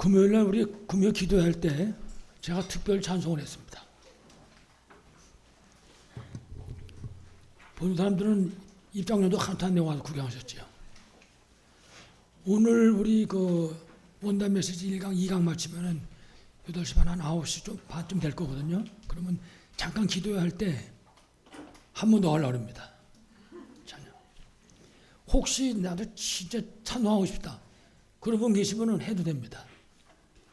금요일날 우리 금요 기도할 때 제가 특별 찬송을 했습니다. 본 사람들은 입장료도 하나도 안 내고 와서 구경하셨지요. 오늘 우리 그 원단 메시지 1강, 2강 마치면은 8시 반, 한 9시 반쯤 될 거거든요. 그러면 잠깐 기도할 때 한 번 더 하려고 합니다. 찬양. 혹시 나도 진짜 찬송하고 싶다. 그런 분 계시면은 해도 됩니다.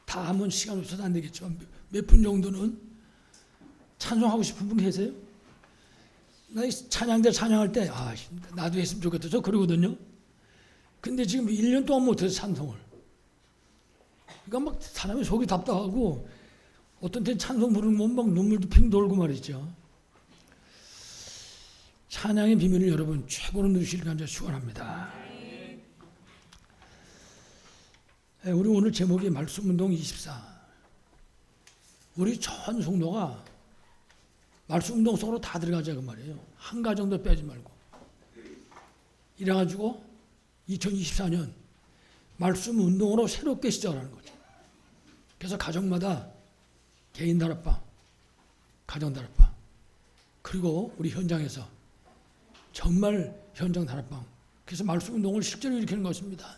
다 하면 시간 없어서 안 되겠지만 몇 분 정도는 찬송하고 싶은 분 계세요? 나 찬양대 찬양할 때 나도 했으면 좋겠다. 저 그러거든요. 근데 지금 1년 동안 못해서 찬송을. 그러니까 막 사람이 속이 답답하고 어떤 때는 찬송 부르는 건 막 눈물도 핑 돌고 말이죠. 찬양의 비밀을 여러분 최고로 누리시길 간절히 축원합니다. 우리 오늘 제목이 말씀운동 24. 우리 전 성도가 말씀운동 속으로 다 들어가자 그 말이에요. 한 가정도 빼지 말고. 이래가지고 2024년 말씀운동으로 새롭게 시작하는 거죠. 그래서 가정마다 개인 다락방, 가정 다락방, 그리고 우리 현장에서 정말 현장 다락방. 그래서 말씀운동을 실제로 일으키는 것입니다.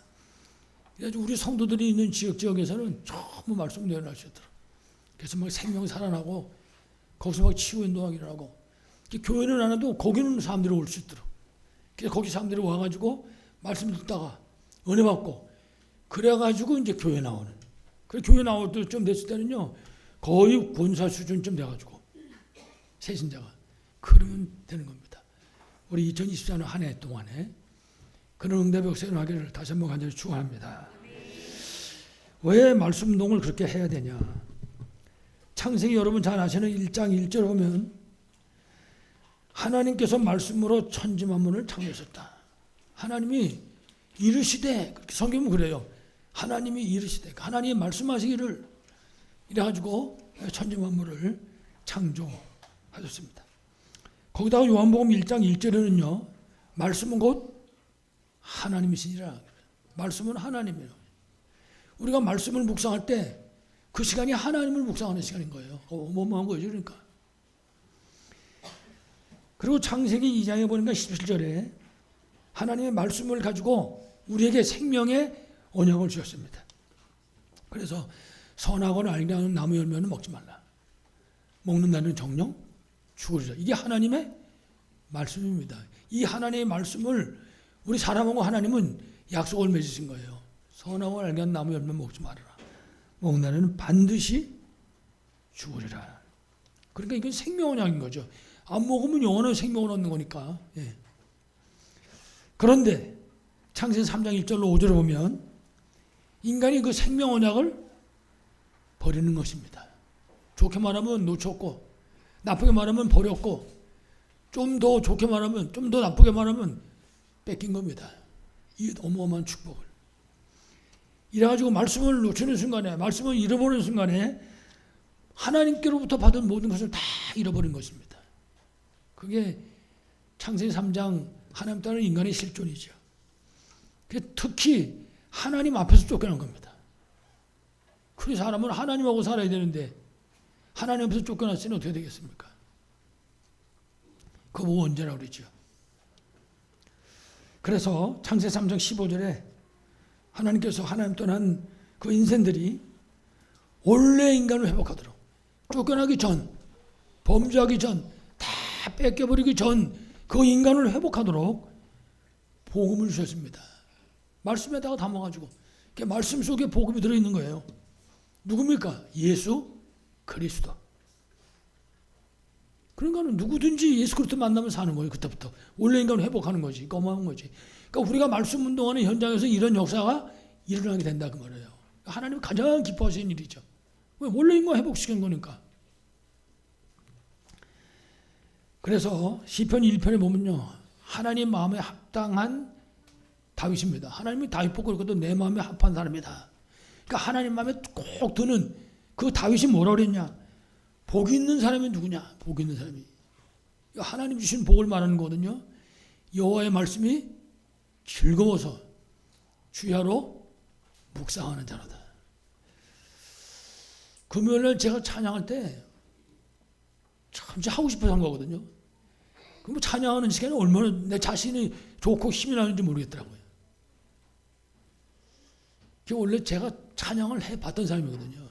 그래서 우리 성도들이 있는 지역에서는 전부 말씀운동을 할 수 있도록. 그래서 막 생명 살아나고 거기서 막 치유운동하기 일어나고 교회는 안 해도 거기는 사람들이 올 수 있도록. 그래서 거기 사람들이 와가지고 말씀 듣다가 은혜 받고 그래가지고 이제 교회 나오는. 그래 교회 나올 때 좀 됐을 때는요 거의 본사 수준쯤 돼가지고 세신자가 그러면 되는 겁니다. 우리 2024년 한 해 동안에 그런 응답의 역사가 일어나기를 다시 한번 간절히 축원합니다. 왜 말씀운동을 그렇게 해야 되냐? 창세기 여러분 잘 아시는 1장 1절 보면 하나님께서 말씀으로 천지 만물을 창조하셨다. 하나님이 이르시되 성경은 그래요. 하나님이 이르시되 하나님이 말씀하시기를 이래가지고 천지 만물을 창조하셨습니다. 거기다가 요한복음 1장 1절에는요. 말씀은 곧 하나님이시니라. 말씀은 하나님이에요. 우리가 말씀을 묵상할 때 그 시간이 하나님을 묵상하는 시간인 거예요. 어마어마한 거죠. 그러니까. 그리고 창세기 2장에 보니까 17절에 하나님의 말씀을 가지고 우리에게 생명의 언약을 주셨습니다. 그래서 선하거나 알게 하는 나무 열매는 먹지 말라. 먹는 나는 정령 죽으리라. 이게 하나님의 말씀입니다. 이 하나님의 말씀을 우리 사람하고 하나님은 약속을 맺으신 거예요. 선하고 알게 하는 나무 열매 먹지 말아라. 먹는 나는 반드시 죽으리라. 그러니까 이건 생명 언약인 거죠. 안 먹으면 영원한 생명을 얻는 거니까. 예. 그런데 창세기 3장 1절로 5절을 보면 인간이 그 생명 언약을 버리는 것입니다. 좋게 말하면 놓쳤고 나쁘게 말하면 버렸고 좀 더 좋게 말하면 좀 더 나쁘게 말하면 뺏긴 겁니다. 이 어마어마한 축복을. 이래가지고 말씀을 놓치는 순간에 말씀을 잃어버리는 순간에 하나님께로부터 받은 모든 것을 다 잃어버린 것입니다. 그게 창세기 3장 하나님 따른 인간의 실존이죠. 특히 하나님 앞에서 쫓겨난 겁니다. 그 사람은 하나님하고 살아야 되는데 하나님 앞에서 쫓겨났으니 어떻게 되겠습니까? 그거 뭐 언제라고 그러죠. 그래서 창세기 3장 15절에 하나님께서 하나님 떠난 그 인생들이 원래 인간을 회복하도록 쫓겨나기 전, 범죄하기 전, 다 뺏겨버리기 전 그 인간을 회복하도록 복음을 주셨습니다. 말씀에다가 담아가지고 말씀 속에 복음이 들어있는 거예요. 누굽니까? 예수 그리스도. 그러니까 누구든지 예수 그리스도 만나면 사는 거예요. 그때부터 원래 인간을 회복하는 거지. 어마어마한 거지. 그러니까 우리가 말씀 운동하는 현장에서 이런 역사가 일어나게 된다 그 말이에요. 하나님이 가장 기뻐하시는 일이죠. 왜? 원래 인간 회복시킨 거니까. 그래서 시편 1편에 보면요. 하나님 마음에 합당한 다윗입니다. 하나님이 다윗 보고 그러거든 내 마음에 합한 사람이다. 그러니까 하나님 마음에 꼭 드는 그 다윗이 뭐라 그랬냐. 복이 있는 사람이 누구냐. 복이 있는 사람이. 하나님 주신 복을 말하는 거거든요. 여호와의 말씀이 즐거워서 주야로 묵상하는 자로다. 금요일날 제가 찬양할 때 참 하고 싶어서 한 거거든요. 그럼 찬양하는 시간에 얼마나 내 자신이 좋고 힘이 나는지 모르겠더라고요. 원래 제가 찬양을 해봤던 사람이거든요.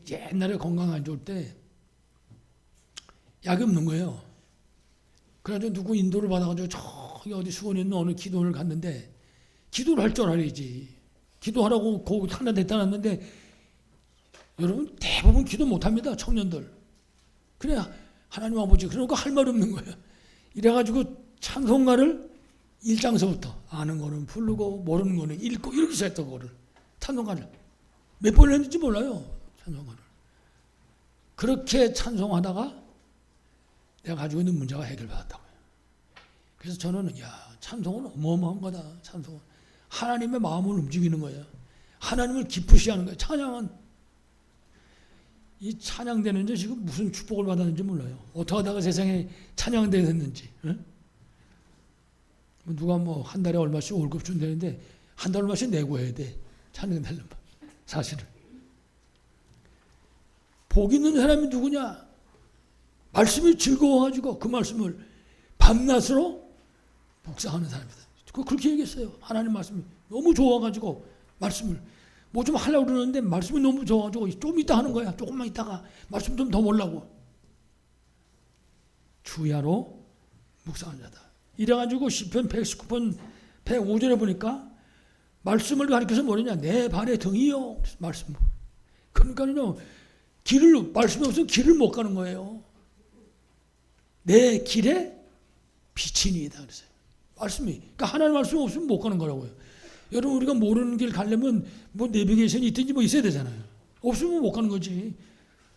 옛날에 건강 안 좋을 때 약이 없는 거예요. 그래가지고 누구 인도를 받아가지고 저기 어디 수원에 있는 어느 기도원을 갔는데 기도를 할 줄 알아야지. 기도하라고 거기 하나 됐다 놨는데 여러분 대부분 기도 못합니다. 청년들. 그래 하나님 아버지 그러니까 할 말이 없는 거예요. 이래가지고 찬송가를 1장서부터 아는 거는 부르고 모르는 거는 읽고 이렇게 시작했던 거를 찬송가를 몇 번을 했는지 몰라요. 찬송가를. 그렇게 찬송하다가 내가 가지고 있는 문제가 해결받았다고요. 그래서 저는 찬송은 어마어마한 거다. 찬송은 하나님의 마음을 움직이는 거예요. 하나님을 기쁘시게 하는 거예요. 찬양은 이 찬양되는지 지금 무슨 축복을 받았는지 몰라요. 어떻게 하다가 세상에 찬양되었는지. 누가 한 달에 얼마씩 월급 준다는데 한 달 얼마씩 내고 해야 돼. 찬양되려면. 사실은. 복 있는 사람이 누구냐? 말씀이 즐거워가지고 그 말씀을 밤낮으로 묵상하는 사람이다. 그렇게 얘기했어요. 하나님 말씀이 너무 좋아가지고 말씀을 뭐 좀 하려고 그러는데 말씀이 너무 좋아가지고 좀 이따 하는 거야. 조금만 있다가 말씀 좀 더 보려고. 주야로 묵상하는 자다. 이래가지고 시편 119편 105절에 보니까 말씀을 가리켜서 뭐냐? 내 발의 등이요. 말씀. 그러니까요. 말씀이 없으면 길을 못 가는 거예요. 내 길에 빛이니이다 그랬어요. 말씀이. 그러니까 하나님 말씀이 없으면 못 가는 거라고요. 여러분 우리가 모르는 길 가려면 내비게이션이 있든지 있어야 되잖아요. 없으면 못 가는 거지.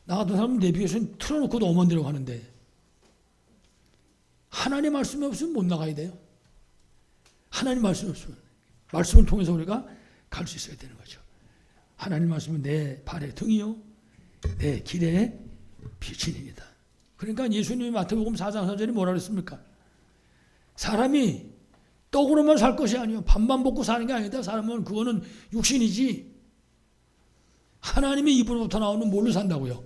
나 같은 사람은 내비게이션 틀어놓고도 엄한 데로 가는데 하나님 말씀이 없으면 못 나가야 돼요. 하나님 말씀이 없으면 말씀을 통해서 우리가 갈 수 있어야 되는 거죠. 하나님 말씀은 내 발의 등이요 내 길에 빛이니이다. 그러니까 예수님이 마태복음 4장 4절이 뭐라 그랬습니까? 사람이 떡으로만 살 것이 아니요 밥만 먹고 사는 게 아니다. 사람은 그거는 육신이지. 하나님의 입으로부터 나오는 뭘로 산다고요?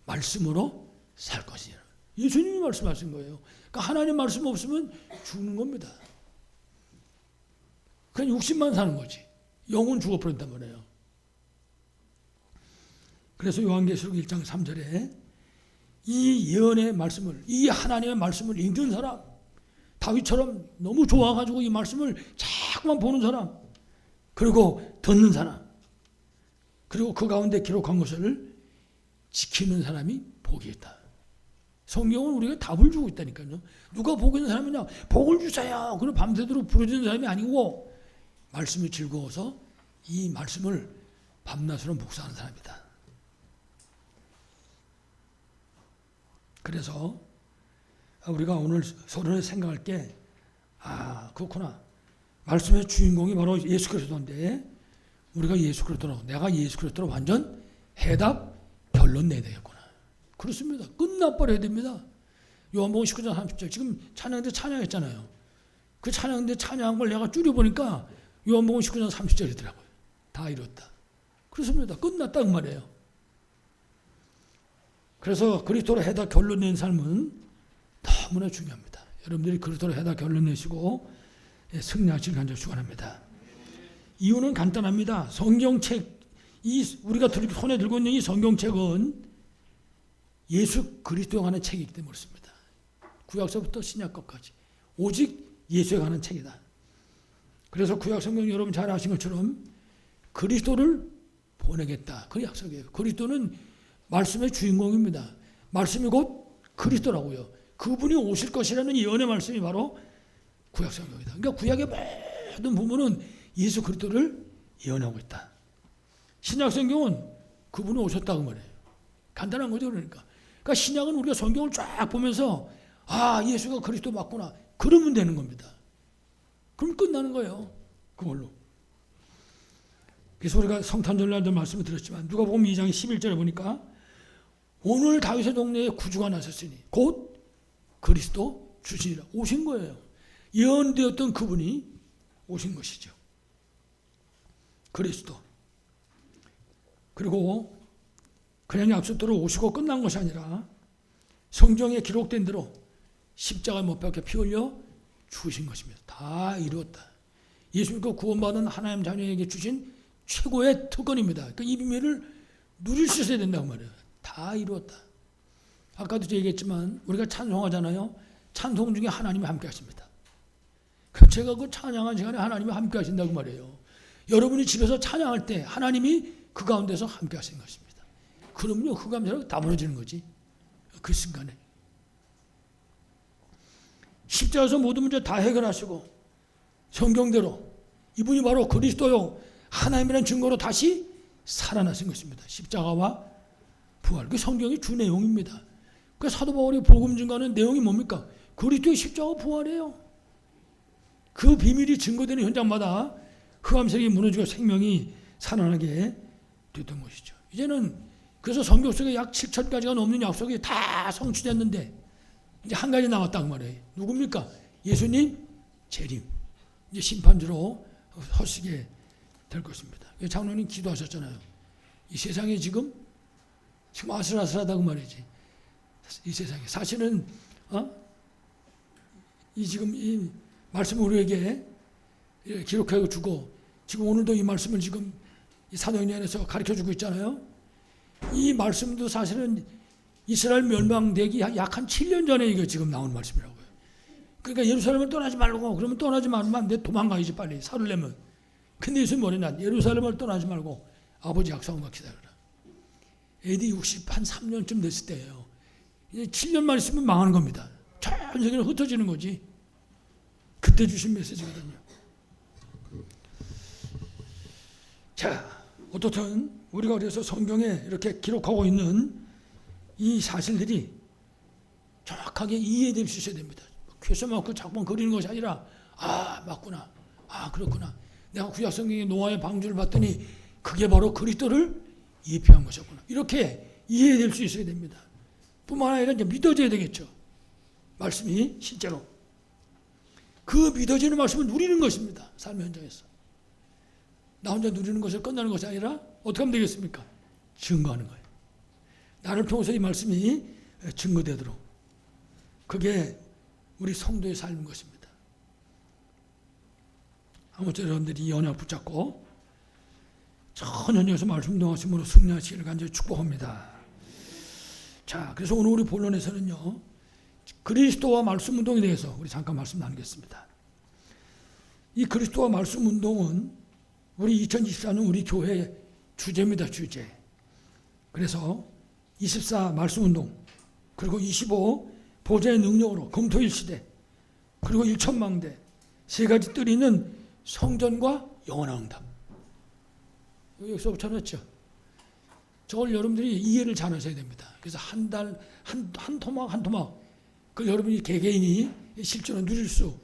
말씀으로 살 것이라. 예수님이 말씀하신 거예요. 그러니까 하나님 말씀 없으면 죽는 겁니다. 그냥 육신만 사는 거지. 영은 죽어버린단 말이에요. 그래서 요한계시록 1장 3절에 이 예언의 말씀을, 이 하나님의 말씀을 읽는 사람, 다윗처럼 너무 좋아가지고 이 말씀을 자꾸만 보는 사람, 그리고 듣는 사람, 그리고 그 가운데 기록한 것을 지키는 사람이 복이 있다. 성경은 우리가 답을 주고 있다니까요. 누가 복 있는 사람이냐? 복을 주세요. 그럼 밤새도록 부르짖는 사람이 아니고 말씀이 즐거워서 이 말씀을 밤낮으로 묵상하는 사람이다. 그래서 우리가 오늘 서로 생각할 게 그렇구나. 말씀의 주인공이 바로 예수 그리스도인데 우리가 예수 그리스도로 내가 예수 그리스도로 완전 해답 결론 내야 되겠구나. 그렇습니다. 끝나버려야 됩니다. 요한복음 19장 30절 지금 찬양대 찬양했잖아요. 그 찬양대 찬양한 걸 내가 줄여보니까 요한복음 19장 30절이더라고요. 다 이뤘다. 그렇습니다. 끝났다 그 말이에요. 그래서 그리스도로 해답 결론 낸 삶은 너무나 중요합니다. 여러분들이 그리스도로 해답 결론 내시고 승리하시길 간절히 축원합니다. 이유는 간단합니다. 성경책, 우리가 손에 들고 있는 이 성경책은 예수 그리스도에 관한 책이기 때문에 그렇습니다. 구약서부터 신약서까지 오직 예수에 관한 책이다. 그래서 구약 성경 여러분 잘 아신 것처럼 그리스도를 보내겠다. 그 약속이에요. 그리스도는 말씀의 주인공입니다. 말씀이 곧 그리스도라고요. 그분이 오실 것이라는 예언의 말씀이 바로 구약 성경이다. 그러니까 구약의 모든 부분은 예수 그리스도를 예언하고 있다. 신약 성경은 그분이 오셨다고 말해요. 간단한 거죠. 그러니까 신약은 우리가 성경을 쫙 보면서 예수가 그리스도 맞구나. 그러면 되는 겁니다. 그럼 끝나는 거예요. 그걸로. 그래서 우리가 성탄절날도 말씀을 드렸지만 누가복음 2장 11절에 보니까 오늘 다윗의 동네에 구주가 나섰으니 곧 그리스도 주시리라. 오신 거예요. 예언되었던 그분이 오신 것이죠. 그리스도. 그리고 그냥 약속대로 오시고 끝난 것이 아니라 성경에 기록된 대로 십자가에 못 박혀 피 흘려 죽으신 것입니다. 다 이루었다. 예수님과 구원받은 하나님 자녀에게 주신 최고의 특권입니다. 그러니까 이 비밀을 누릴 수 있어야 된다고 말이에요. 다 이루었다. 아까도 얘기했지만 우리가 찬송하잖아요. 찬송 중에 하나님이 함께 하십니다. 제가 그 찬양한 시간에 하나님이 함께 하신다고 말이에요. 여러분이 집에서 찬양할 때 하나님이 그 가운데서 함께 하신 것입니다. 그러면요, 그 감사가 다 무너지는 거지. 그 순간에. 십자가에서 모든 문제 다 해결하시고 성경대로 이분이 바로 그리스도요 하나님이라는 증거로 다시 살아나신 것입니다. 십자가와 부활. 그 성경이 주 내용입니다. 그 사도 바울이 복음 증거하는 내용이 뭡니까? 그리스도의 십자가 부활이에요. 그 비밀이 증거되는 현장마다 흑암세력이 무너지고 생명이 살아나게 됐던 것이죠. 이제는 그래서 성경 속에 약 7,000가지가 넘는 약속이 다 성취됐는데 이제 한 가지 남았다고 말해요. 누굽니까? 예수님 재림. 이제 심판주로 서시게 될 것입니다. 장로님 기도하셨잖아요. 이 세상에 지금 아슬아슬하다고 말이지. 이 세상에 사실은 이 지금 이 말씀을 우리에게 기록하고 주고 지금 오늘도 이 말씀을 지금 이 사도행전에서 가르쳐주고 있잖아요. 이 말씀도 사실은 이스라엘 멸망되기 약 한 7년 전에 이거 지금 나온 말씀이라고요. 그러니까 예루살렘을 떠나지 말고 그러면 떠나지 말면 안 돼. 도망가야지 빨리 살으려면. 근데 예수님 뭐랬나? 예루살렘을 떠나지 말고 아버지 약속한 기다려라. AD 60 한 3년쯤 됐을 때예요. 이제 7년만 있으면 망하는 겁니다. 전 세계로 흩어지는 거지. 그때 주신 메시지거든요. 자, 어떻든 우리가 그래서 성경에 이렇게 기록하고 있는 이 사실들이 정확하게 이해될 수 있어야 됩니다. 쾌서만 그 작품 그리는 것이 아니라 맞구나. 그렇구나. 내가 구약 성경의 노아의 방주를 봤더니 그게 바로 그리스도를 예표한 것이었구나. 이렇게 이해될 수 있어야 됩니다. 뿐만 아니라 이제 믿어져야 되겠죠. 말씀이 실제로. 그 믿어지는 말씀을 누리는 것입니다. 삶의 현장에서. 나 혼자 누리는 것을 끝나는 것이 아니라 어떻게 하면 되겠습니까? 증거하는 거예요. 나를 통해서 이 말씀이 증거되도록. 그게 우리 성도의 삶인 것입니다. 아무쪼록 여러분들이 이 언약 붙잡고 전 현장에서 말씀 동하심으로 승리하시기를 간절히 축복합니다. 자, 그래서 오늘 우리 본론에서는요. 그리스도와 말씀 운동에 대해서 우리 잠깐 말씀 나누겠습니다. 이 그리스도와 말씀 운동은 우리 2024년 우리 교회의 주제입니다. 주제. 그래서 24 말씀 운동 그리고 25 보좌의 능력으로 검토일 시대 그리고 1천망대 세 가지 뜰이 있는 성전과 영원한 응답. 여기서 쳐놨죠. 저걸 여러분들이 이해를 잘 하셔야 됩니다. 그래서 한 달, 한 토막, 한 토막. 그걸 여러분이 개개인이 실제로 누릴 수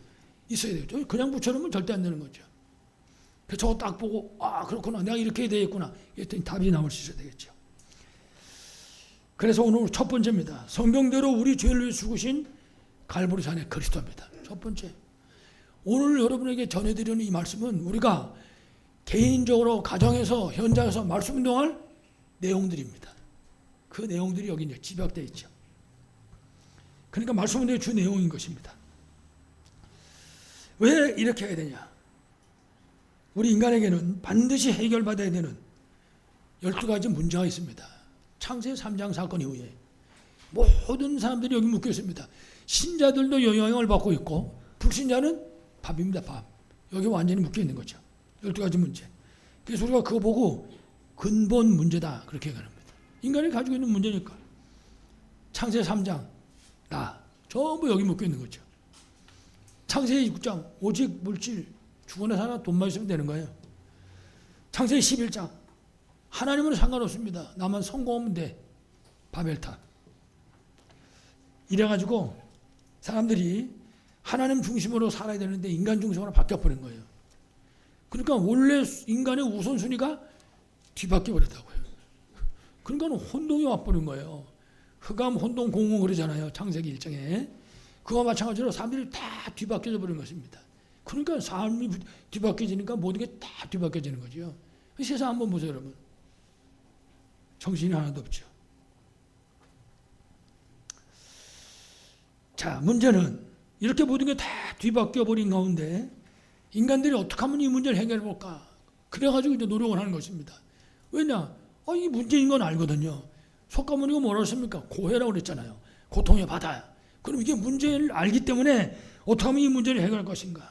있어야 돼요. 그냥 붙여놓으면 절대 안 되는 거죠. 그래서 저거 딱 보고, 그렇구나. 내가 이렇게 해야 되겠구나. 이랬더니 답이 나올 수 있어야 되겠죠. 그래서 오늘 첫 번째입니다. 성경대로 우리 죄를 위해 죽으신 갈보리산의 그리스도입니다. 첫 번째. 오늘 여러분에게 전해드리는 이 말씀은 우리가 개인적으로 가정에서 현장에서 말씀 운동할 내용들입니다. 그 내용들이 여기 이제 집약되어 있죠. 그러니까 말씀 운동의 주 내용인 것입니다. 왜 이렇게 해야 되냐? 우리 인간에게는 반드시 해결받아야 되는 12가지 문제가 있습니다. 창세 3장 사건 이후에 모든 사람들이 여기 묶여 있습니다. 신자들도 영향을 받고 있고 불신자는 밥입니다. 밥. 여기 완전히 묶여 있는 거죠. 12가지 문제. 그래서 우리가 그거 보고 근본 문제다 그렇게 얘기합니다. 인간이 가지고 있는 문제니까. 창세 3장 나 전부 여기 묶여 있는 거죠. 창세기 6장 오직 물질 죽어나 사나 돈만 있으면 되는 거예요. 창세기 11장 하나님은 상관없습니다. 나만 성공하면 돼. 바벨탑. 이래가지고 사람들이 하나님 중심으로 살아야 되는데 인간 중심으로 바뀌어버린 거예요. 그러니까 원래 인간의 우선순위가 뒤바뀌어 버렸다고요. 그러니까 혼동이 와버린 거예요. 흑암, 혼동, 공허 그러잖아요. 창세기 1장에. 그와 마찬가지로 사람들이 다 뒤바뀌어 버린 것입니다. 그러니까 삶이 뒤바뀌어지니까 모든 게 다 뒤바뀌어지는 거죠. 세상 한번 보세요, 여러분. 정신이 하나도 없죠. 자, 문제는 이렇게 모든 게 다 뒤바뀌어 버린 가운데 인간들이 어떻게 하면 이 문제를 해결해 볼까? 그래가지고 이제 노력을 하는 것입니다. 왜냐? 이 문제인 건 알거든요. 석가모니가 뭐라고 했습니까? 고해라고 그랬잖아요. 고통의 바다야. 그럼 이게 문제를 알기 때문에 어떻게 하면 이 문제를 해결할 것인가?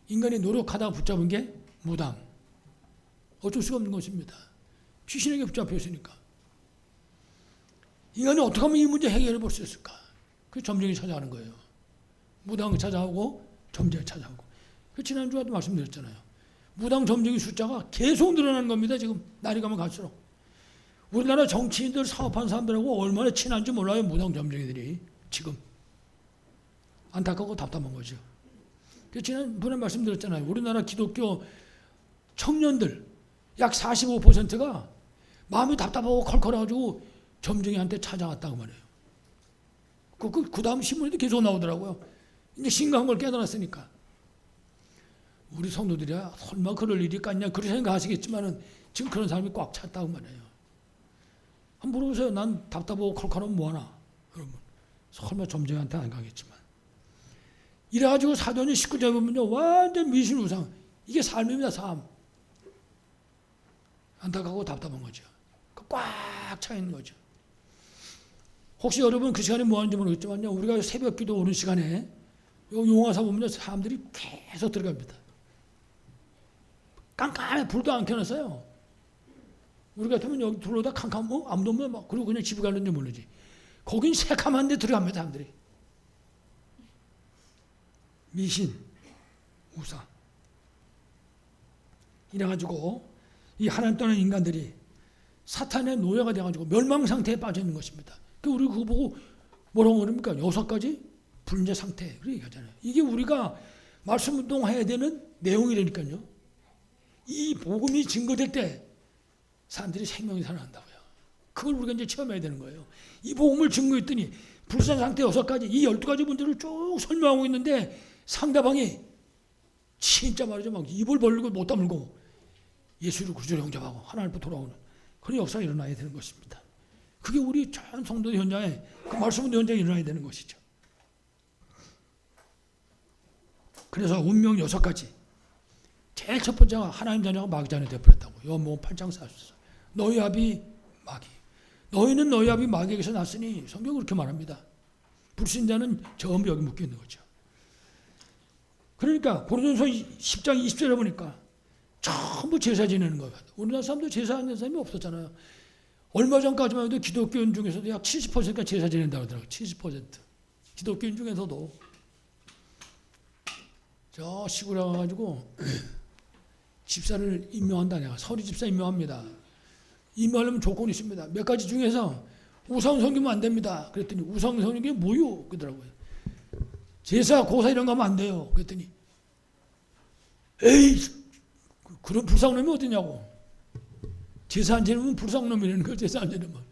인간이 노력하다가 붙잡은 게 무당. 어쩔 수가 없는 것입니다. 귀신에게 붙잡혀 있으니까. 인간이 어떻게 하면 이 문제 해결해 볼 수 있을까? 그 점쟁이 찾아가는 거예요. 무당 찾아오고 점쟁이 찾아오고. 그 지난주에도 말씀드렸잖아요. 무당 점쟁이 숫자가 계속 늘어나는 겁니다. 지금 날이 가면 갈수록. 우리나라 정치인들 사업하는 사람들하고 얼마나 친한지 몰라요. 무당 점쟁이들이 지금. 안타깝고 답답한 거죠. 지난번에 말씀드렸잖아요. 우리나라 기독교 청년들 약 45%가 마음이 답답하고 컬컬해가지고 점쟁이한테 찾아갔다고 말해요. 그 다음 신문에도 계속 나오더라고요. 이제 심각한 걸 깨달았으니까. 우리 성도들이야 설마 그럴 일이 있겠냐 그렇게 생각하시겠지만은 지금 그런 사람이 꽉 찼다고 말해요. 한번 물어보세요. 난 답답하고 컬컬하면 뭐하나? 여러분 설마 점쟁이한테 안 가겠지만. 이래가지고 사도행 19장에 보면요 완전 미신우상. 이게 삶입니다. 삶. 안타깝고 답답한 거죠. 꽉 차 있는 거죠. 혹시 여러분 그 시간에 뭐 하는지 모르겠지만요. 우리가 새벽 기도 오는 시간에 용화사 보면 사람들이 계속 들어갑니다. 깜깜해. 불도 안 켜놨어요. 우리 같으면 여기 들어오다 캄캄 아무도 없으면 막 그리고 그냥 집에 가는지 모르지. 거긴 새카만 데 들어갑니다. 사람들이. 미신, 우상. 이래가지고 이 하나님 떠난 인간들이 사탄의 노예가 돼가지고 멸망 상태에 빠져 있는 것입니다. 우리 그거 보고 뭐라고 그럽니까? 6가지 불제 상태. 그렇게 얘기하잖아요. 이게 우리가 말씀 운동해야 되는 내용이라니까요. 이 복음이 증거될 때 사람들이 생명이 살아난다고요. 그걸 우리가 이제 체험해야 되는 거예요. 이 복음을 증거했더니 불산 상태 6가지, 이 12가지 문제를 쭉 설명하고 있는데 상대방이 진짜 말이죠. 막 입을 벌리고 못 다물고 예수를 구주로 영접하고 하나님께 돌아오는 그런 역사가 일어나야 되는 것입니다. 그게 우리 전 성도 현장에 그 말씀 운동 현장에 일어나야 되는 것이죠. 그래서 운명 6가지. 제일 첫 번째가 하나님 자녀가 마귀 자녀 되어버렸다고. 요한복음 8장 44. 너희 아비 마귀. 너희는 너희 아비 마귀에게서 났으니 성경은 그렇게 말합니다. 불신자는 전부 여기 묶여 있는 거죠. 그러니까 고린도전서 10장 20절에 보니까 전부 제사 지내는 거예요. 우리나라 사람도 제사 하는 사람이 없었잖아요. 얼마 전까지만 해도 기독교인 중에서도 약 70%가 제사 지낸다고 하더라고요. 70%. 기독교인 중에서도. 저 시골에 가가지고 집사를 임명한다. 내가 서리 집사 임명합니다. 임명하려면 조건이 있습니다. 몇 가지 중에서 우상 섬기면 안 됩니다. 그랬더니 우상 섬기는 게 뭐요? 그러더라고요. 제사, 고사 이런 거 하면 안 돼요. 그랬더니 에이 그런 불쌍놈이 어디냐고. 제사 안 지내면 불쌍놈이라는 거. 제사 안 지내면.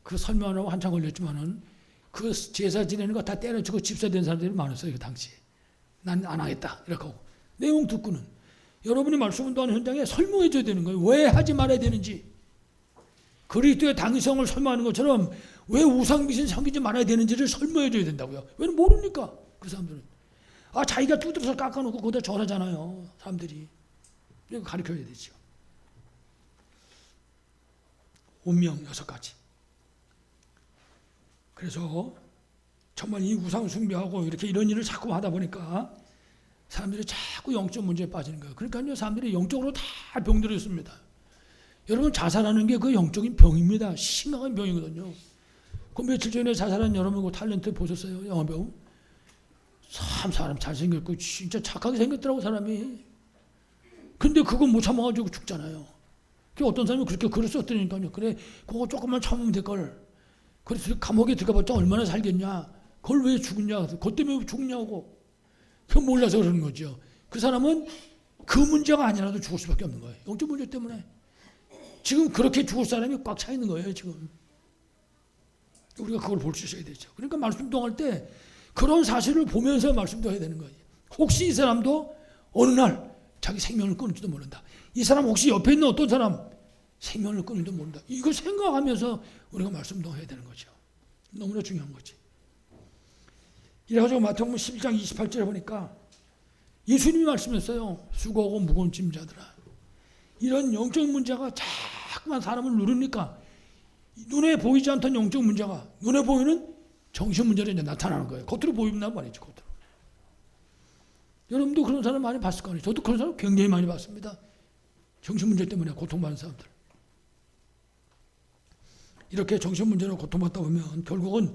그 설명하려고 한참 걸렸지만은 그 제사 지내는 거 다 때려치고 집사 된 사람들이 많았어요. 그 당시에. 난 안 하겠다. 이렇게 하고. 내용 듣고는 여러분이 말씀 운동하는 현장에 설명해 줘야 되는 거예요. 왜 하지 말아야 되는지. 그리스도의 당위성을 설명하는 것처럼 왜 우상 귀신 섬기지 말아야 되는지를 설명해 줘야 된다고요. 왜냐면 모르니까 그 사람들은. 자기가 두드려서 깎아놓고 거기다 절하잖아요. 사람들이. 이거 가르쳐야 되죠. 운명 6가지. 그래서 정말 이 우상 숭배하고 이렇게 이런 일을 자꾸 하다 보니까 사람들이 자꾸 영적 문제에 빠지는 거예요. 그러니까요, 사람들이 영적으로 다 병들어 있습니다. 여러분, 자살하는 게 그 영적인 병입니다. 심각한 병이거든요. 그 며칠 전에 자살한 여러분 그 탤런트 보셨어요? 영화배우? 참 사람 잘생겼고 진짜 착하게 생겼더라고 사람이. 근데 그거 못 참아가지고 죽잖아요. 그 어떤 사람이 그렇게 글을 썼더니까요. 그래, 그거 조금만 참으면 될걸. 그래서 감옥에 들어가봤자 얼마나 살겠냐. 그걸 왜 죽냐. 그것 때문에 왜 죽냐고. 그 몰라서 그러는 거죠. 그 사람은 그 문제가 아니라도 죽을 수밖에 없는 거예요. 영적 문제 때문에. 지금 그렇게 죽을 사람이 꽉 차 있는 거예요. 지금. 우리가 그걸 볼 수 있어야 되죠. 그러니까 말씀동할 때 그런 사실을 보면서 말씀도 해야 되는 거예요. 혹시 이 사람도 어느 날 자기 생명을 끊을지도 모른다. 이 사람 혹시 옆에 있는 어떤 사람 생명을 끊을지도 모른다. 이걸 생각하면서 우리가 말씀도 해야 되는 거죠. 너무나 중요한 거지. 이래가지고 마태복음 11장 28절에 보니까 예수님이 말씀했어요. 수고하고 무거운 짐자들아. 이런 영적 문제가 자꾸만 사람을 누르니까 눈에 보이지 않던 영적 문제가 눈에 보이는 정신 문제로 이제 나타나는 거예요. 겉으로 보인단 말이죠. 겉으로. 여러분도 그런 사람 많이 봤을 거 아니에요. 저도 그런 사람 굉장히 많이 봤습니다. 정신 문제 때문에 고통받는 사람들. 이렇게 정신 문제로 고통받다 보면 결국은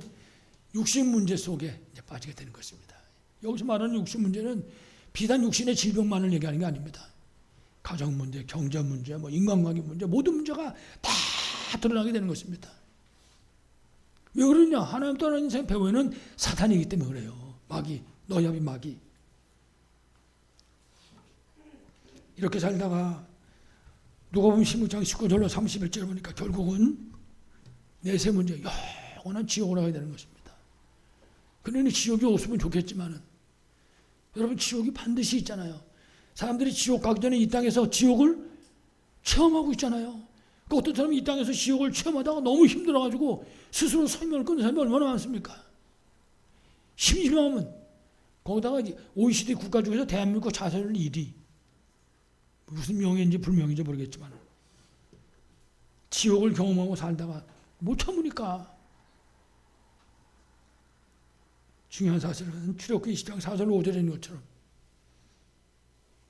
육신 문제 속에 이제 빠지게 되는 것입니다. 여기서 말하는 육신 문제는 비단 육신의 질병만을 얘기하는 게 아닙니다. 가정 문제, 경제 문제, 뭐 인간관계 문제, 모든 문제가 다 드러나게 되는 것입니다. 왜 그러냐? 하나님 떠난 인생 배후에는 사탄이기 때문에 그래요. 마귀, 너야비 마귀. 이렇게 살다가 누가복음 16장 19절로 31절 보니까 결국은 내세 문제, 영원한 지옥으로 가게 되는 것입니다. 그러니 지옥이 없으면 좋겠지만은 여러분 지옥이 반드시 있잖아요. 사람들이 지옥 가기 전에 이 땅에서 지옥을 체험하고 있잖아요. 그 어떤 사람이 이 땅에서 지옥을 체험하다가 너무 힘들어가지고 스스로 생명을 끊는 사람이 얼마나 많습니까? 심심하면 거기다가 OECD 국가 중에서 대한민국 자살률 1위. 무슨 명예인지 불명인지 모르겠지만 지옥을 경험하고 살다가 못 참으니까. 중요한 사실은 출애굽기 20장 4절 5절에 있는 것처럼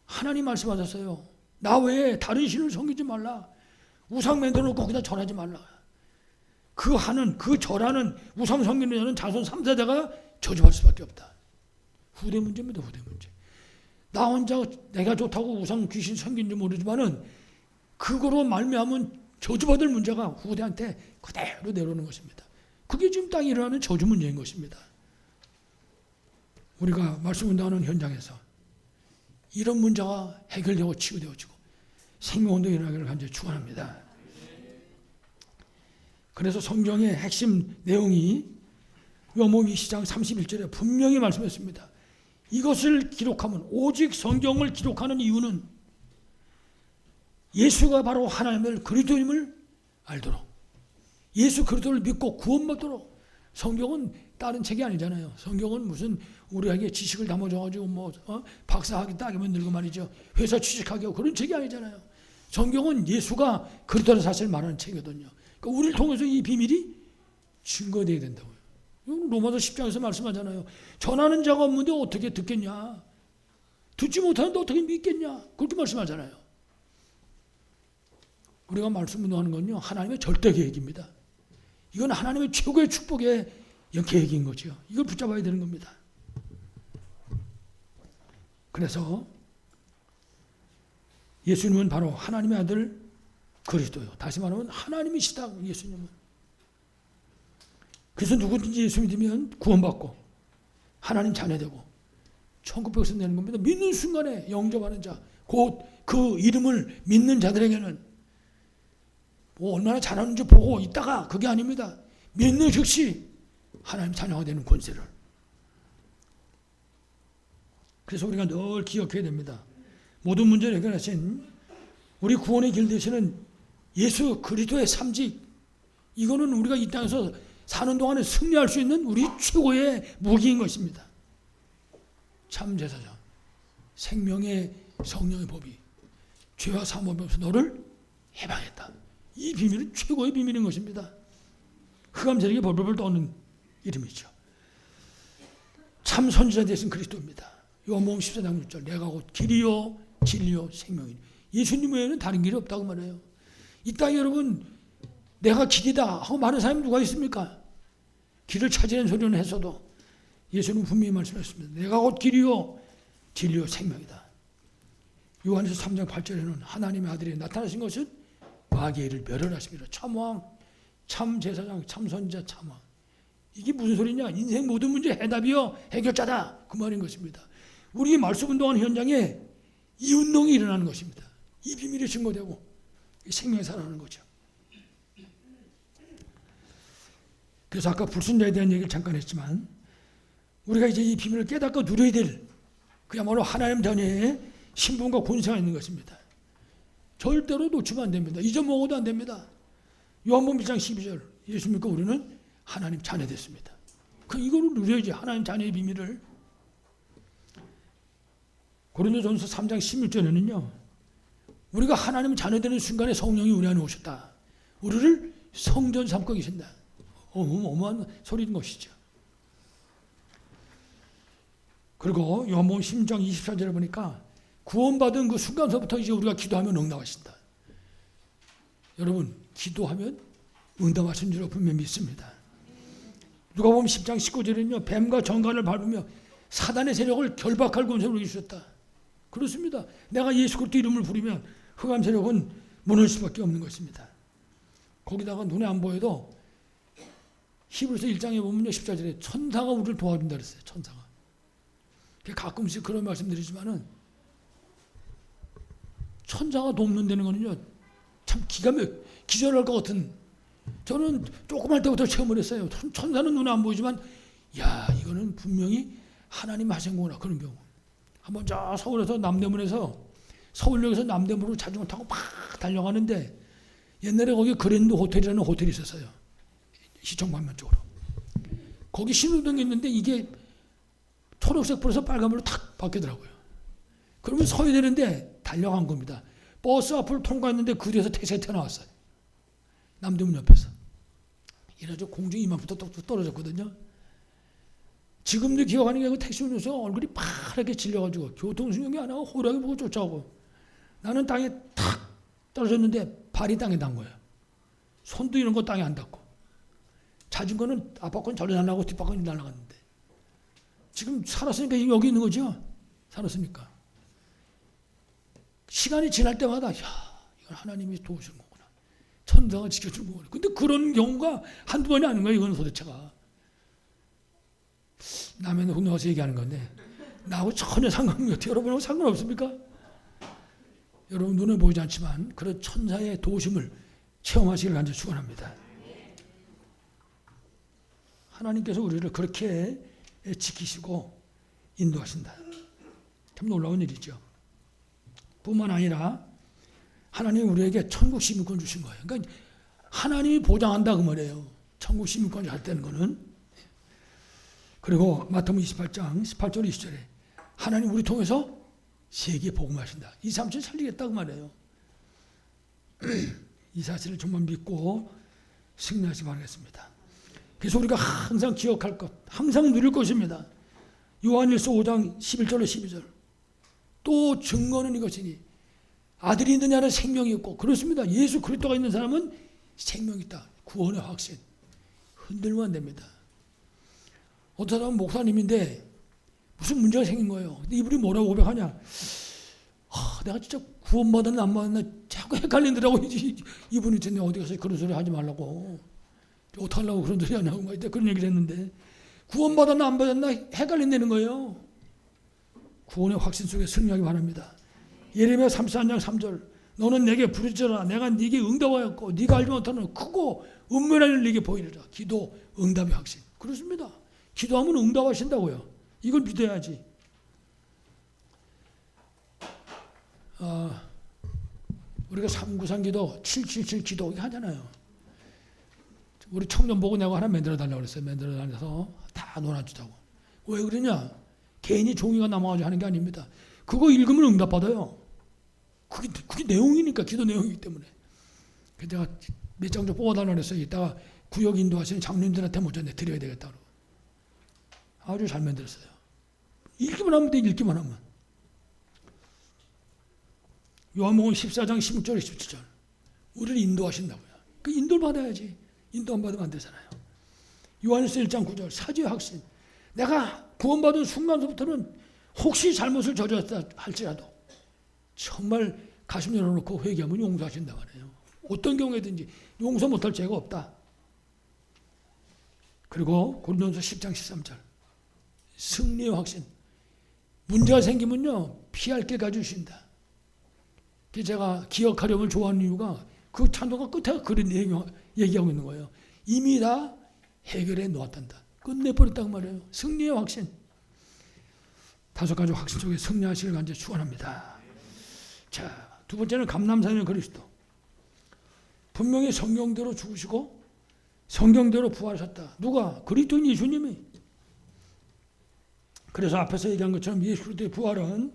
하나님 말씀하셨어요. 나 외에 다른 신을 섬기지 말라. 우상 만들어 놓고 거기다 절하지 말라. 그 하는, 그 절하는 우상 섬기는 자는 자손 3세대가 저주받을 수밖에 없다. 후대 문제입니다. 후대 문제. 나 혼자 내가 좋다고 우상 귀신 섬긴지 모르지만은 그거로 말미암은 저주받을 문제가 후대한테 그대로 내려오는 것입니다. 그게 지금 땅에 일어나는 저주 문제인 것입니다. 우리가 말씀 운동하는 현장에서 이런 문제가 해결되고 치유되어지고 생명운동이 일어나기를 간절히 축원합니다. 그래서 성경의 핵심 내용이 요한복음 20장 31절에 분명히 말씀했습니다. 이것을 기록하면 오직 성경을 기록하는 이유는 예수가 바로 하나님의 그리스도임을 알도록 예수 그리스도를 믿고 구원받도록. 성경은 다른 책이 아니잖아요. 성경은 무슨 우리에게 지식을 담아줘가지고 박사학위 따게 만들고 말이죠. 회사 취직하게 하고 그런 책이 아니잖아요. 성경은 예수가 그리스도의 사실을 말하는 책이거든요. 그러니까 우리를 통해서 이 비밀이 증거되어야 된다고요. 로마서 10장에서 말씀하잖아요. 전하는 자가 없는데 어떻게 듣겠냐. 듣지 못하는데 어떻게 믿겠냐. 그렇게 말씀하잖아요. 우리가 말씀 운동하는 건요. 하나님의 절대 계획입니다. 이건 하나님의 최고의 축복의 계획인 거죠. 이걸 붙잡아야 되는 겁니다. 그래서 예수님은 바로 하나님의 아들 그리스도요. 다시 말하면 하나님이시다. 예수님은. 그래서 누구든지 예수 믿으면 구원받고 하나님 자녀되고 천국 백성 되는 겁니다. 믿는 순간에 영접하는 자, 곧 그 이름을 믿는 자들에게는 뭐 얼마나 잘하는지 보고 있다가 그게 아닙니다. 믿는 즉시 하나님 자녀가 되는 권세를. 그래서 우리가 늘 기억해야 됩니다. 모든 문제를 해결하신 우리 구원의 길 되시는 예수 그리스도의 삼직, 이거는 우리가 이 땅에서 사는 동안에 승리할 수 있는 우리 최고의 무기인 것입니다. 참 제사장, 생명의 성령의 법이 죄와 사모함이 없어 너를 해방했다. 이 비밀은 최고의 비밀인 것입니다. 흑암세력이 벌벌 떠오는 이름이죠. 참 선지자 되신 그리스도입니다. 요한복음 14장 6절 내가 곧 길이요 진리요 생명이니. 예수님 외에는 다른 길이 없다고 말해요. 이 땅에 여러분 내가 길이다 하고 말하는 사람이 누가 있습니까? 길을 찾으려는 소리는 했어도 예수님은 분명히 말씀하셨습니다. 내가 곧 길이요 진리요 생명이다. 요한에서 3장 8절에는 하나님의 아들이 나타나신 것은 마귀의 일을 멸하십니다. 참왕, 참 제사장, 참 선지자, 참왕. 이게 무슨 소리냐? 인생 모든 문제 해답이요 해결자다. 그 말인 것입니다. 우리 말씀 운동하는 현장에 이 운동이 일어나는 것입니다. 이 비밀이 증거되고 생명이 살아나는 거죠. 그래서 아까 불순자에 대한 얘기를 잠깐 했지만 우리가 이제 이 비밀을 깨닫고 누려야 될 그야말로 하나님 자녀의 신분과 권세가 있는 것입니다. 절대로 놓치면 안 됩니다. 잊어먹어도 안 됩니다. 요한복음 1장 12절 예수 믿고 우리는 하나님 자녀 됐습니다. 이거를 누려야지. 하나님 자녀의 비밀을. 고린도전서 3장 16절에는요. 우리가 하나님 자녀 되는 순간에 성령이 우리 안에 오셨다. 우리를 성전 삼고 계신다. 어마어마한 소리인 것이죠. 그리고 요한복음 16장 24절에 보니까 구원받은 그 순간서부터 이제 우리가 기도하면 응답하신다. 여러분, 기도하면 응답하신 줄 분명히 믿습니다. 누가복음 10장 19절에는요. 뱀과 정갈을 밟으며 사단의 세력을 결박할 권세를 우리에게 주셨다. 그렇습니다. 내가 예수 그리스도 이름을 부르면 흑암 세력은 무너질 수밖에 없는 것입니다. 거기다가 눈에 안 보여도 히브리서 1장에 보면요. 14절에 천사가 우리를 도와준다 그랬어요. 천사가. 가끔씩 그런 말씀드리지만은 천사가 돕는다는 거는요. 참 기절할 것 같은, 저는 조그만 때부터 체험을 했어요. 천사는 눈에 안 보이지만 야, 이거는 분명히 하나님 하신 거구나. 그런 경우. 한번 저 서울에서 남대문에서 서울역에서 남대문으로 자전거 타고 막 달려가는데 옛날에 거기 그랜드 호텔이라는 호텔이 있었어요. 시청 방면 쪽으로. 거기 신호등이 있는데 이게 초록색 불에서 빨간불로 탁 바뀌더라고요. 그러면 서야 되는데 달려간 겁니다. 버스 앞을 통과했는데 그 뒤에서 택시가 튀어나왔어요. 남대문 옆에서. 이래서 공중이 이만부터 뚝뚝 떨어졌거든요. 지금도 기억하는 게 그 택시 운전수가 얼굴이 파랗게 질려가지고 교통신경이 안 하고 호랑이 보고 쫓아오고, 나는 땅에 탁 떨어졌는데 발이 땅에 닿은 거예요. 손도 이런 거 땅에 안 닿고. 자전거는 앞바퀴는 절로 날아가고 뒷바퀴는 날아갔는데, 지금 살았으니까 여기 있는 거죠. 살았으니까. 시간이 지날 때마다 이건 하나님이 도우시는 거구나. 천사가 지켜주는 거구나. 근데 그런 경우가 한두 번이 아닌 거예요. 이건 도대체가. 남의 훅 나와서 얘기하는 건데 나하고 전혀 상관없는 것 같아요. 여러분하고 상관없습니까? 여러분 눈에 보이지 않지만 그런 천사의 도우심을 체험하시길 간절히 축원합니다. 하나님께서 우리를 그렇게 지키시고 인도하신다. 참 놀라운 일이죠. 뿐만 아니라 하나님이 우리에게 천국 시민권 주신 거예요. 그러니까 하나님이 보장한다 그 말이에요. 천국 시민권을 할 때는 거는. 그리고 마태복음 28장 18절 20절에 하나님 우리 통해서 세계에 복음하신다. 이 삼촌 살리겠다 그 말이에요. 이 사실을 정말 믿고 승리하시기 바라겠습니다. 그래서 우리가 항상 기억할 것, 항상 누릴 것입니다. 요한일서 5장 11절로 12절. 또 증거는 이것이니 아들이 있는 자는 생명이 있고, 그렇습니다. 예수 그리스도가 있는 사람은 생명이 있다. 구원의 확신. 흔들면 안 됩니다. 어떤 사람은 목사님인데 무슨 문제가 생긴 거예요. 근데 이분이 뭐라고 고백하냐. 내가 진짜 구원받았나 안 받았나 자꾸 헷갈린다라고. 이분이 전에 어디 가서 그런 소리 하지 말라고. 어떡하려고 그런 소리 하냐고 그런 얘기를 했는데, 구원받았나 안 받았나 헷갈린다는 거예요. 구원의 확신 속에 승리하기 바랍니다. 예레미야 34장 3절. 너는 내게 부르짖어라. 내가 네게 응답하였고 네가 알지 못하는 크고 은밀한 일을 네게 보이리라. 기도 응답의 확신. 그렇습니다. 기도하면 응답하신다고요. 이걸 믿어야지. 우리가 393 기도, 777 기도 하잖아요. 우리 청년 보고 내가 하나 만들어 달라고 그랬어요. 만들어 달라서 다 놀아주자고. 왜 그러냐? 개인이 종이가 남아가지고 하는 게 아닙니다. 그거 읽으면 응답받아요. 그게 내용이니까, 기도 내용이기 때문에. 그래서 제가 몇 장 좀 뽑아달라고 그랬어요. 이따가 구역 인도하시는 장로님들한테 먼저 드려야 되겠다. 아주 잘 만들었어요. 읽기만 하면 돼, 읽기만 하면. 요한복음 14장 16절 17절. 우리를 인도하신다고요. 그 인도를 받아야지. 인도 안 받으면 안 되잖아요. 요한일서 1장 9절. 사죄의 확신. 내가 구원받은 순간부터는 혹시 잘못을 저질렀다 할지라도 정말 가슴 열어놓고 회개하면 용서하신다 말이에요. 어떤 경우에든지 용서 못할 죄가 없다. 그리고 고린도전서 10장 13절. 승리의 확신. 문제가 생기면요 피할 길 가주신다. 제가 기억하려면 좋아하는 이유가 그 찬송가 끝에 그런 얘기하고 있는 거예요. 이미 다 해결해 놓았단다. 끝내버렸단 말이에요. 승리의 확신. 5가지 확신 속에 승리하시길 간절히 축원합니다. 자, 두 번째는 감남산의 그리스도. 분명히 성경대로 죽으시고 성경대로 부활하셨다. 누가? 그리스도인 예수님이. 그래서 앞에서 얘기한 것처럼 예수 그리스도의 부활은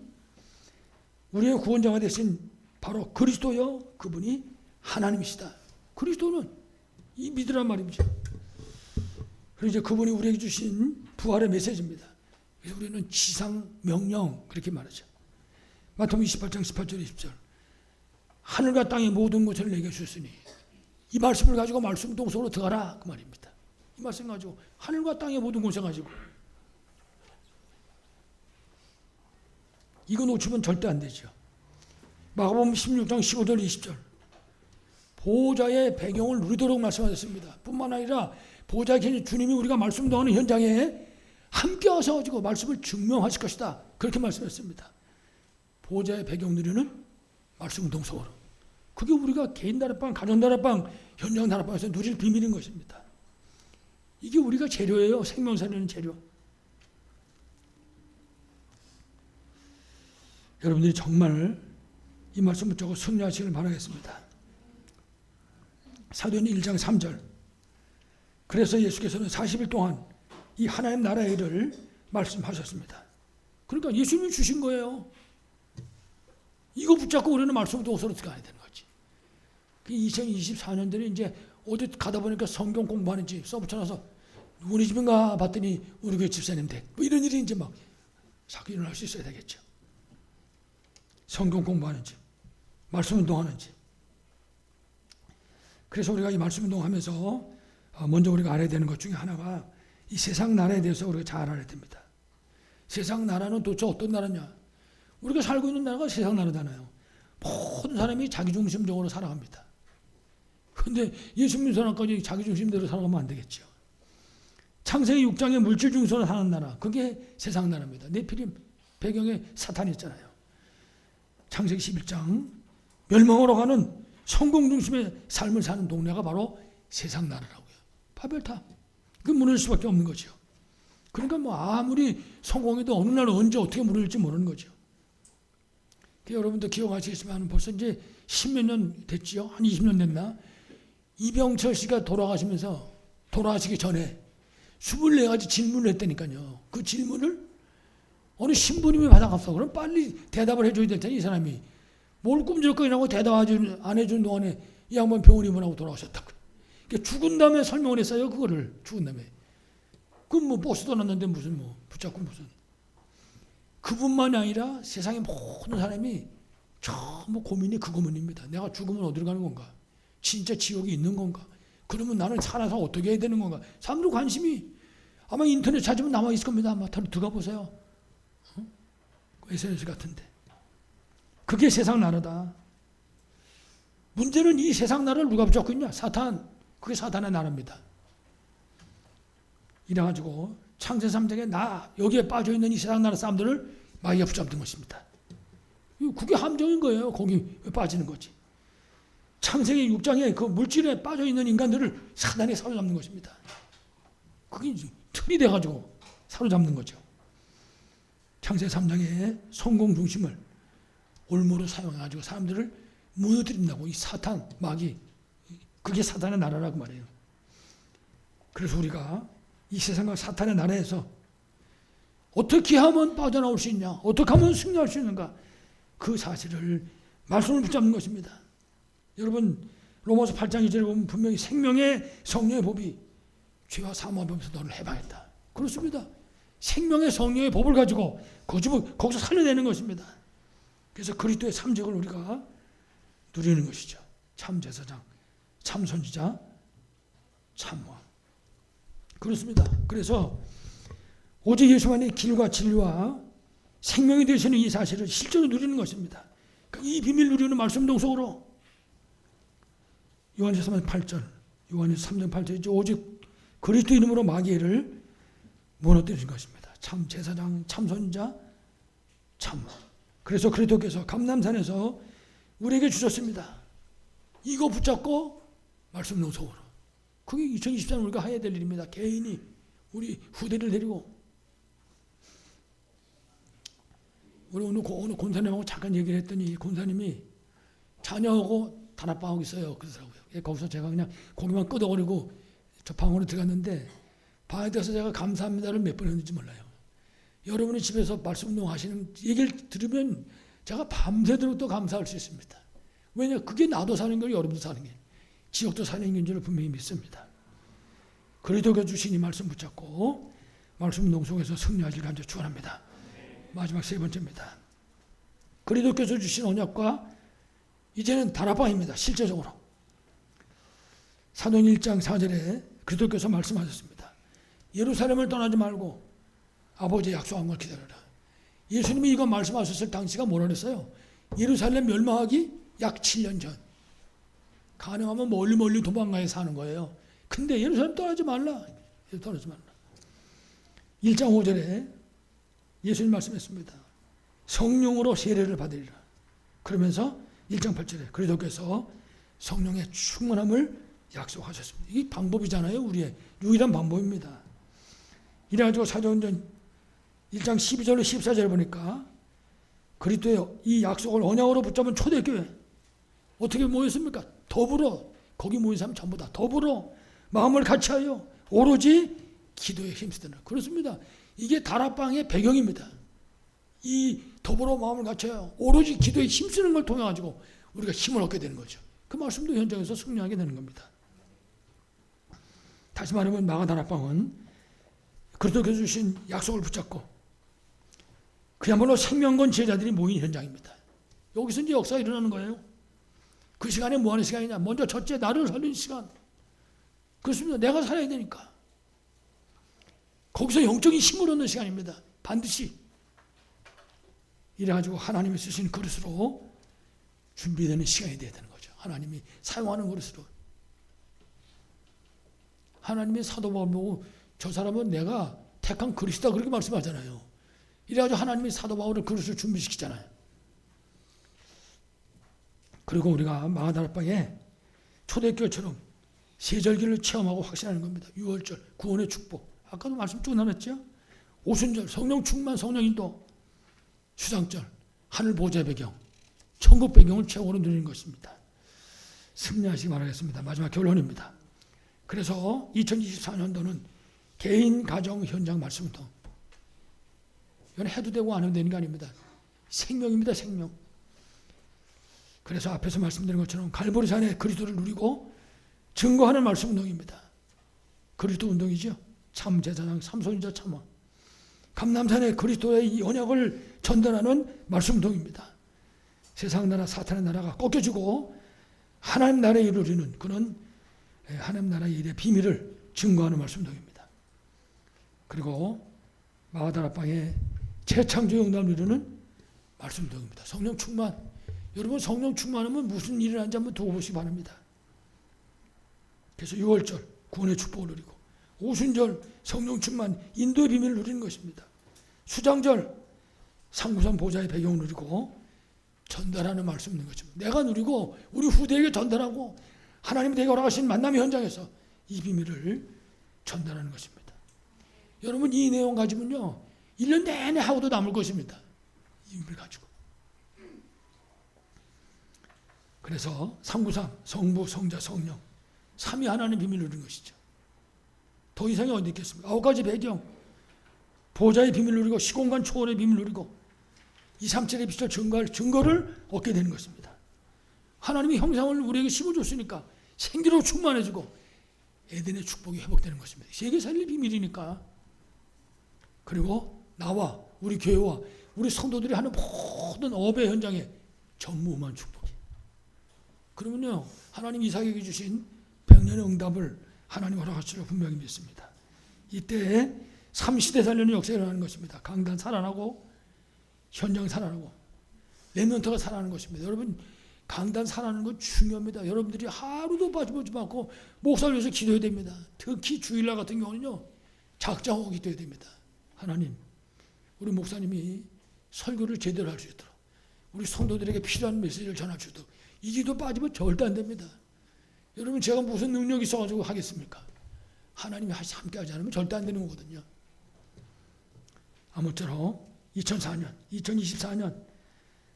우리의 구원자가 되신 바로 그리스도요, 그분이 하나님이시다. 그리스도는 이 믿으란 말입니다. 그리고 이제 그분이 우리에게 주신 부활의 메시지입니다. 그래서 우리는 지상 명령 그렇게 말하죠. 마태복음 28장 18절 20절. 하늘과 땅의 모든 것을 내게 주셨으니 이 말씀을 가지고 말씀 동성으로 들어가라 그 말입니다. 이 말씀 가지고 하늘과 땅의 모든 것을 가지고 이거 놓치면 절대 안 되죠. 마가복음 16장 15절 20절. 보호자의 배경을 누리도록 말씀하셨습니다. 뿐만 아니라 보호자의 계신 주님이 우리가 말씀동하는 현장에 함께 와서 말씀을 증명하실 것이다. 그렇게 말씀했습니다. 보호자의 배경 누리는 말씀 동성으로. 그게 우리가 개인 다락방, 가정 다락방, 현장 다락방에서 누릴 비밀인 것입니다. 이게 우리가 재료예요. 생명 살리는 재료. 여러분들이 정말 이 말씀 붙잡고 승리하시길 바라겠습니다. 사도행전 1장 3절. 그래서 예수께서는 40일 동안 이 하나님 나라의 일을 말씀하셨습니다. 그러니까 예수님이 주신 거예요. 이거 붙잡고 우리는 말씀 동서로 들어가야 되는 거지. 2024년들이 이제 어디 가다 보니까 성경 공부하는 집 써붙여놔서 누구네 집인가 봤더니 우리 교회 집사님 댁. 뭐 이런 일이 이제 막 자꾸 일어날 수 있어야 되겠죠. 성경 공부하는 집, 말씀 운동하는 집. 그래서 우리가 이 말씀 운동하면서 먼저 우리가 알아야 되는 것 중에 하나가 이 세상 나라에 대해서 우리가 잘 알아야 됩니다. 세상 나라는 도대체 어떤 나라냐? 우리가 살고 있는 나라가 세상 나라잖아요. 모든 사람이 자기중심적으로 살아갑니다. 그런데 예수 믿는 사람까지 자기중심대로 살아가면 안 되겠죠. 창세기 6장의 물질 중심으로 사는 나라, 그게 세상 나라입니다. 네피림 배경에 사탄이 있잖아요. 창세기 11장 멸망으로 가는 성공 중심의 삶을 사는 동네가 바로 세상 나라라고요. 바벨탑. 그 무너질 수밖에 없는 거죠. 그러니까 뭐 아무리 성공해도 어느 날 언제 어떻게 무너질지 모르는 거죠. 여러분도 기억하시겠지만 벌써 이제 10몇 년 됐지요. 한 20년 됐나? 이병철 씨가 돌아가시기 전에 24가지 질문을 했다니까요. 그 질문을 어느 신부님이 받아갔어. 그럼 빨리 대답을 해줘야 될 텐데 이 사람이 뭘 꿈틀거리라고 대답 안 해준 동안에 이 양반 병원 입원하고 돌아오셨다고. 그러니까 죽은 다음에 설명을 했어요. 그거를 죽은 다음에. 그건 뭐 버스도 났는데 무슨 뭐 붙잡고 무슨. 그뿐만이 아니라 세상의 모든 사람이 전부 고민이 그 고민입니다. 내가 죽으면 어디로 가는 건가? 진짜 지옥이 있는 건가? 그러면 나는 살아서 어떻게 해야 되는 건가? 사람들 관심이 아마 인터넷 찾으면 남아 있을 겁니다. 아마 들어가 보세요. SNS 같은데. 그게 세상 나라다. 문제는 이 세상 나라를 누가 붙잡고 있냐? 사탄. 그게 사탄의 나라입니다. 이래가지고 창세 3장에 여기에 빠져있는 이 세상 나라 사람들을 마귀가 붙잡는 것입니다. 그게 함정인 거예요. 거기 빠지는 거지. 창세기 6장에 그 물질에 빠져있는 인간들을 사단이 사로잡는 것입니다. 그게 틀이 돼가지고 사로잡는 거죠. 창세 3장의 성공 중심을 올무로 사용해가지고 사람들을 무너뜨린다고. 이 사탄, 마귀, 그게 사탄의 나라라고 말해요. 그래서 우리가 이 세상과 사탄의 나라에서 어떻게 하면 빠져나올 수 있냐, 어떻게 하면 승리할 수 있는가, 그 사실을 말씀을 붙잡는 것입니다. 여러분 로마서 8장 2절에 보면 분명히 생명의 성령의 법이 죄와 사망의 법에서 너를 해방했다. 그렇습니다. 생명의 성령의 법을 가지고 거기서 살려내는 것입니다. 그래서 그리스도의 삼적을 우리가 누리는 것이죠. 참 제사장, 참 선지자, 참 왕. 그렇습니다. 그래서 오직 예수만의 길과 진리와 생명이 되시는 이 사실을 실제로 누리는 것입니다. 이 비밀 누리는 말씀 동속으로 요한일서 3장 8절, 요한일서 3장 8절이죠. 오직 그리스도 이름으로 마귀를 무너뜨리신 것입니다. 참 제사장, 참 선지자, 참 왕. 그래서 그리스도께서 감람산에서 우리에게 주셨습니다. 이거 붙잡고 말씀 동속으로. 그게 2024년 우리가 해야 될 일입니다. 개인이 우리 후대를 데리고. 우리 오늘 권사님하고 잠깐 얘기를 했더니 권사님이 자녀하고 다락방하고 있어요. 그러더라고요. 거기서 제가 그냥 고기만 끄덕거리고 저 방으로 들어갔는데 방에 들어서 제가 감사합니다를 몇 번 했는지 몰라요. 여러분이 집에서 말씀 운동하시는 얘기를 들으면 제가 밤새도록 또 감사할 수 있습니다. 왜냐? 그게 나도 사는 거예요. 여러분도 사는 게. 지역도 사는 게 줄을 분명히 믿습니다. 그리스도께서 주신 이 말씀 붙잡고 말씀 운동 속에서 승리하길 간절히 축원합니다. 마지막 세 번째입니다. 그리스도께서 주신 언약과 이제는 다락방입니다. 실제적으로. 사도행 1장 4절에 그리스도께서 말씀하셨습니다. 예루살렘을 떠나지 말고 아버지의 약속한 걸 기다려라. 예수님이 이거 말씀하셨을 당시가 뭐라 그랬어요? 예루살렘 멸망하기 약 7년 전. 가능하면 멀리 도망가야 사는 거예요. 근데 예루살렘 떠나지 말라. 떠나지 말라. 1장 5절에 예수님 말씀했습니다. 성령으로 세례를 받으리라. 그러면서 1장 8절에 그리스도께서 성령의 충만함을 약속하셨습니다. 이 방법이잖아요. 우리의 유일한 방법입니다. 이래가지고 사도행전 1장 12절로 14절 보니까 그리스도의 이 약속을 언약으로 붙잡은 초대교회 어떻게 모였습니까? 더불어 거기 모인 사람 전부 다 더불어 마음을 같이하여 오로지 기도에 힘쓰더라. 그렇습니다. 이게 다락방의 배경입니다. 이 더불어 마음을 같이하여 오로지 기도에 힘쓰는 걸 통해 가지고 우리가 힘을 얻게 되는 거죠. 그 말씀도 현장에서 승리하게 되는 겁니다. 다시 말하면 마가다락방은 그리스도께서 주신 약속을 붙잡고 그야말로 생명건 제자들이 모인 현장입니다. 여기서 이제 역사가 일어나는 거예요. 그 시간에 뭐 하는 시간이냐? 먼저 첫째 나를 살리는 시간. 그렇습니다. 내가 살아야 되니까. 거기서 영적인 힘을 얻는 시간입니다. 반드시. 이래가지고 하나님이 쓰신 그릇으로 준비되는 시간이 돼야 되는 거죠. 하나님이 사용하는 그릇으로. 하나님이 사도 바울 보고 저 사람은 내가 택한 그릇이다 그렇게 말씀하잖아요. 이래가지고 하나님이 사도 바울을 그릇을 준비시키잖아요. 그리고 우리가 마가다락방에 초대교회처럼 세절기를 체험하고 확신하는 겁니다. 6월절, 구원의 축복. 아까도 말씀 쭉 나눴죠. 오순절, 성령 충만, 성령 인도. 수장절, 하늘 보좌의 배경, 천국 배경을 최고로 누리는 것입니다. 승리하시기 바라겠습니다. 마지막 결론입니다. 그래서 2024년도는 개인, 가정, 현장 말씀 운동. 이건 해도 되고 안 해도 되는 게 아닙니다. 생명입니다. 생명. 그래서 앞에서 말씀드린 것처럼 갈보리산에 그리스도를 누리고 증거하는 말씀 운동입니다. 그리스도 운동이죠. 참제사장, 삼손자 참화. 감람산에 그리스도의 이 언약을 전달하는 말씀 운동입니다. 세상 나라, 사탄의 나라가 꺾여지고 하나님 나라의 일을 이루는 그런 하나님 나라의 일의 비밀을 증거하는 말씀 운동입니다. 그리고 마가다락방에 재창조 영감을 이루는 말씀 운동입니다. 성령 충만. 여러분 성령 충만하면 무슨 일을 하는지 한번 두고 보시기 바랍니다. 그래서 6월절 구원의 축복을 누리고 오순절 성령 충만 인도의 비밀을 누리는 것입니다. 수장절 상구산 보좌의 배경을 누리고 전달하는 말씀 있는 거죠. 내가 누리고 우리 후대에게 전달하고 하나님이 내게 허락하신 만남의 현장에서 이 비밀을 전달하는 것입니다. 여러분 이 내용 가지면요 1년 내내 하고도 남을 것입니다. 이 비밀 가지고. 그래서 상구상, 성부, 성자, 성령 삼위 하나님 비밀을 누리는 것이죠. 더 이상이 어디 있겠습니까? 9가지 배경, 보좌의 비밀을 누리고 시공간 초월의 비밀을 누리고 2, 3절의 빛을 증거할 증거를 얻게 되는 것입니다. 하나님이 형상을 우리에게 심어줬으니까 생기로 충만해지고 에덴의 축복이 회복되는 것입니다. 세계 살릴 비밀이니까. 그리고 나와 우리 교회와 우리 성도들이 하는 모든 업의 현장에 전무후무한 축복이. 그러면요 하나님 이삭에게 주신 100년의 응답을 하나님 허락하시리라 분명히 믿습니다. 이때 3시대 살리는 역사가 일어나는 것입니다. 강단 살아나고 현장 살아나고 렘넌트가 살아나는 것입니다. 여러분 강단 살아나는 건 중요합니다. 여러분들이 하루도 빠짐없이 받고 목사를 위해서 기도해야 됩니다. 특히 주일날 같은 경우는요 작정하고 기도해야 됩니다. 하나님 우리 목사님이 설교를 제대로 할 수 있도록 우리 성도들에게 필요한 메시지를 전할 수 있도록 이 기도 빠지면 절대 안 됩니다. 여러분 제가 무슨 능력이 있어가지고 하겠습니까? 하나님이 함께 하지 않으면 절대 안 되는 거거든요. 아무쪼록 2024년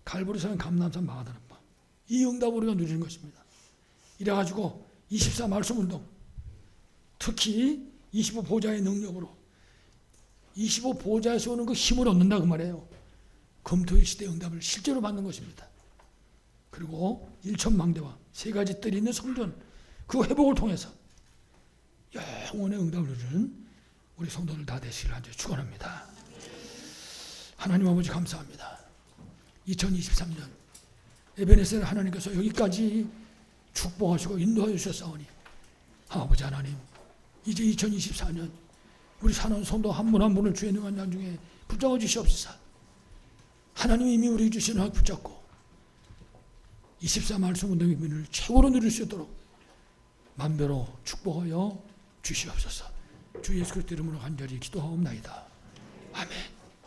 갈보리산, 감람산, 마가다락방 이 응답을 우리가 누리는 것입니다. 이래가지고 24 말씀 운동 특히 25 보좌의 능력으로 25 보좌에서 오는 그 힘을 얻는다 그 말이에요. 검토의 시대 응답을 실제로 받는 것입니다. 그리고 일천망대와 세 가지 뜰이 있는 성전 그 회복을 통해서 영원의 응답을 누리는 우리 성도들 다 되시길 간절히 축원합니다. 하나님 아버지 감사합니다. 2023년 에베네셀 하나님께서 여기까지 축복하시고 인도하여 주셨사오니 아버지 하나님 이제 2024년 우리 사는 성도 한 분 한 분을 주의 능한 양 중에 붙잡아 주시옵소서. 하나님이 이미 우리에게 주신 학 붙잡고 24 말씀 운동의 민을 최고로 누릴 수 있도록 만배로 축복하여 주시옵소서. 주 예수 그리스도 이름으로 간절히 기도하옵나이다. 아멘.